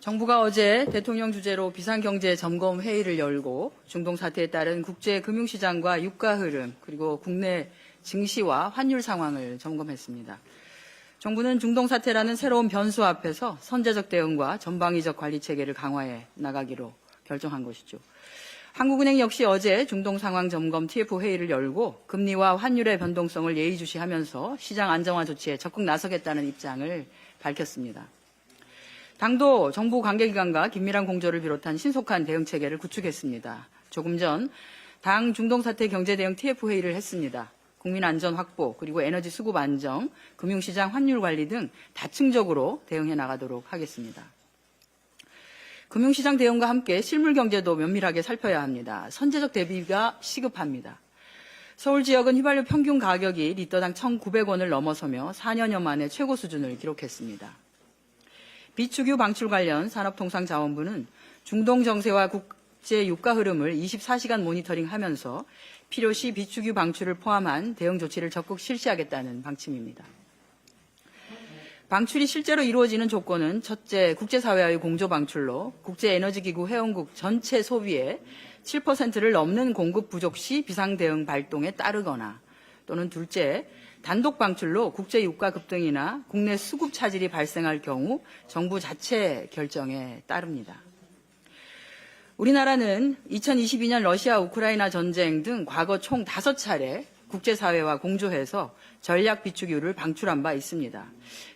정부가 어제 대통령 주재로 비상경제점검회의를 열고 중동 사태에 따른 국제 금융시장과 유가 흐름 그리고 국내 증시와 환율 상황을 점검했습니다. 정부는 중동 사태라는 새로운 변수 앞에서 선제적 대응과 전방위적 관리 체계를 강화해 나가기로 결정한 것이죠. 한국은행 역시 어제 중동 상황 점검 TF 회의를 열고 금리와 환율의 변동성을 예의주시하면서 시장 안정화 조치에 적극 나서겠다는 입장을 밝혔습니다. 당도 정부 관계기관과 긴밀한 공조를 비롯한 신속한 대응 체계를 구축했습니다. 조금 전 당 중동 사태 경제 대응 TF 회의를 했습니다. 국민 안전 확보 그리고 에너지 수급 안정, 금융시장 환율 관리 등 다층적으로 대응해 나가도록 하겠습니다. 금융시장 대응과 함께 실물 경제도 면밀하게 살펴야 합니다. 선제적 대비가 시급합니다. 서울 지역은 휘발유 평균 가격이 리터당 1,900원을 넘어서며 4년여 만에 최고 수준을 기록했습니다. 비축유 방출 관련 산업통상자원부는 중동 정세와 국제 유가 흐름을 24시간 모니터링하면서 필요시 비축유 방출을 포함한 대응 조치를 적극 실시하겠다는 방침입니다. 방출이 실제로 이루어지는 조건은 첫째, 국제사회와의 공조 방출로 국제에너지기구 회원국 전체 소비의 7%를 넘는 공급 부족 시 비상대응 발동에 따르거나 또는 둘째, 단독 방출로 국제 유가 급등이나 국내 수급 차질이 발생할 경우 정부 자체 결정에 따릅니다. 우리나라는 2022년 러시아 우크라이나 전쟁 등 과거 총 5차례 국제사회와 공조해서 전략 비축유를 방출한 바 있습니다.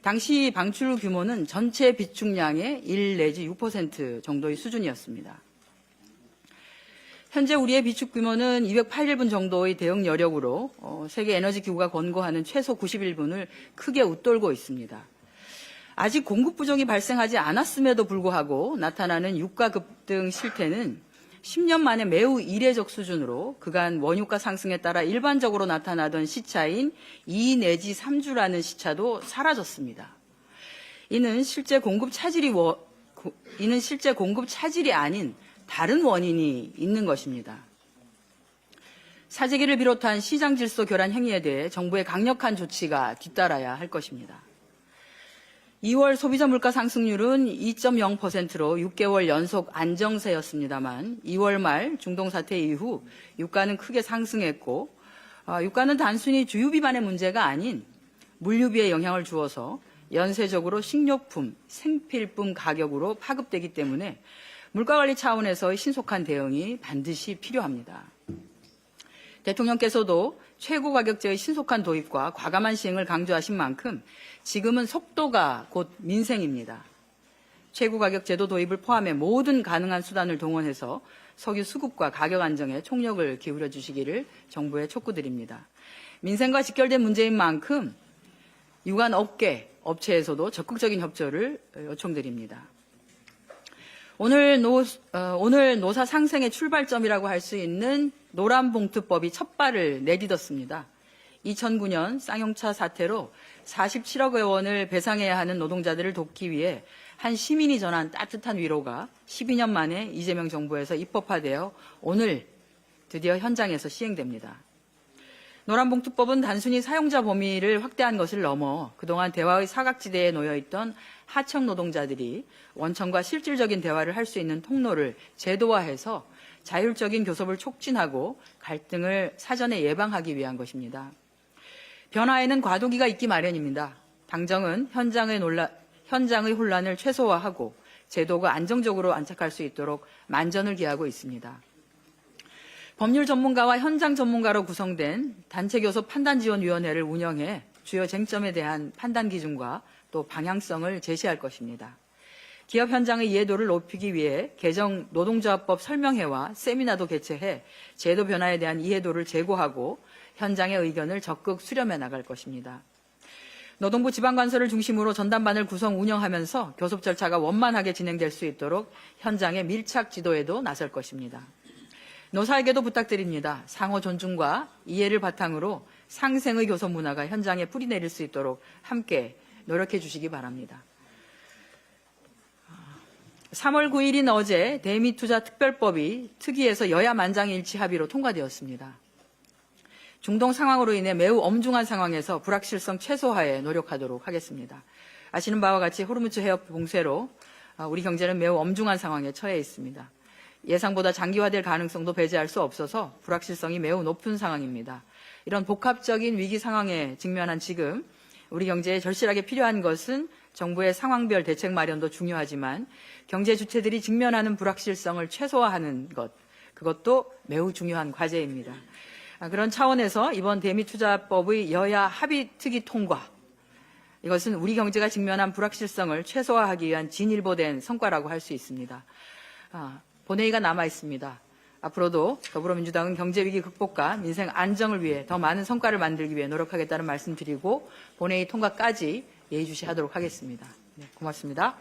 당시 방출 규모는 전체 비축량의 1 내지 6% 정도의 수준이었습니다. 현재 우리의 비축 규모는 208일분 정도의 대응 여력으로 세계 에너지 기구가 권고하는 최소 91분을 크게 웃돌고 있습니다. 아직 공급 부족이 발생하지 않았음에도 불구하고 나타나는 유가 급등 실태는 10년 만에 매우 이례적 수준으로 그간 원유가 상승에 따라 일반적으로 나타나던 시차인 2 내지 3주라는 시차도 사라졌습니다. 이는 실제 공급 차질이 아닌 다른 원인이 있는 것입니다. 사재기를 비롯한 시장 질서 교란 행위에 대해 정부의 강력한 조치가 뒤따라야 할 것입니다. 2월 소비자 물가 상승률은 2.0%로 6개월 연속 안정세였습니다만 2월 말 중동 사태 이후 유가는 크게 상승했고 유가는 단순히 주유비만의 문제가 아닌 물류비에 영향을 주어서 연쇄적으로 식료품, 생필품 가격으로 파급되기 때문에 물가관리 차원에서의 신속한 대응이 반드시 필요합니다. 대통령께서도 최고가격제의 신속한 도입과 과감한 시행을 강조하신 만큼 지금은 속도가 곧 민생입니다. 최고가격제도 도입을 포함해 모든 가능한 수단을 동원해서 석유 수급과 가격 안정에 총력을 기울여 주시기를 정부에 촉구드립니다. 민생과 직결된 문제인 만큼 유관 업계, 업체에서도 적극적인 협조를 요청드립니다. 오늘 노사 상생의 출발점이라고 할 수 있는 노란봉투법이 첫 발을 내딛었습니다. 2009년 쌍용차 사태로 47억 원을 배상해야 하는 노동자들을 돕기 위해 한 시민이 전한 따뜻한 위로가 12년 만에 이재명 정부에서 입법화되어 오늘 드디어 현장에서 시행됩니다. 노란봉투법은 단순히 사용자 범위를 확대한 것을 넘어 그동안 대화의 사각지대에 놓여있던 하청 노동자들이 원청과 실질적인 대화를 할 수 있는 통로를 제도화해서 자율적인 교섭을 촉진하고 갈등을 사전에 예방하기 위한 것입니다. 변화에는 과도기가 있기 마련입니다. 당정은 현장의 혼란을 최소화하고 제도가 안정적으로 안착할 수 있도록 만전을 기하고 있습니다. 법률 전문가와 현장 전문가로 구성된 단체교섭 판단지원위원회를 운영해 주요 쟁점에 대한 판단 기준과 또 방향성을 제시할 것입니다. 기업 현장의 이해도를 높이기 위해 개정 노동조합법 설명회와 세미나도 개최해 제도 변화에 대한 이해도를 제고하고 현장의 의견을 적극 수렴해 나갈 것입니다. 노동부 지방관서를 중심으로 전담반을 구성 운영하면서 교섭 절차가 원만하게 진행될 수 있도록 현장의 밀착 지도에도 나설 것입니다. 노사에게도 부탁드립니다. 상호 존중과 이해를 바탕으로 상생의 교섭 문화가 현장에 뿌리내릴 수 있도록 함께 노력해 주시기 바랍니다. 3월 9일인 어제 대미투자특별법이 특위에서 여야 만장일치 합의로 통과되었습니다. 중동 상황으로 인해 매우 엄중한 상황에서 불확실성 최소화에 노력하도록 하겠습니다. 아시는 바와 같이 호르무즈 해협 봉쇄로 우리 경제는 매우 엄중한 상황에 처해 있습니다. 예상보다 장기화될 가능성도 배제할 수 없어서 불확실성이 매우 높은 상황입니다. 이런 복합적인 위기 상황에 직면한 지금 우리 경제에 절실하게 필요한 것은 정부의 상황별 대책 마련도 중요하지만 경제 주체들이 직면하는 불확실성을 최소화하는 것, 그것도 매우 중요한 과제입니다. 그런 차원에서 이번 대미투자법의 여야 합의 특위 통과, 이것은 우리 경제가 직면한 불확실성을 최소화하기 위한 진일보된 성과라고 할 수 있습니다. 본회의가 남아 있습니다. 앞으로도 더불어민주당은 경제위기 극복과 민생 안정을 위해 더 많은 성과를 만들기 위해 노력하겠다는 말씀드리고 본회의 통과까지 예의주시하도록 하겠습니다. 네, 고맙습니다.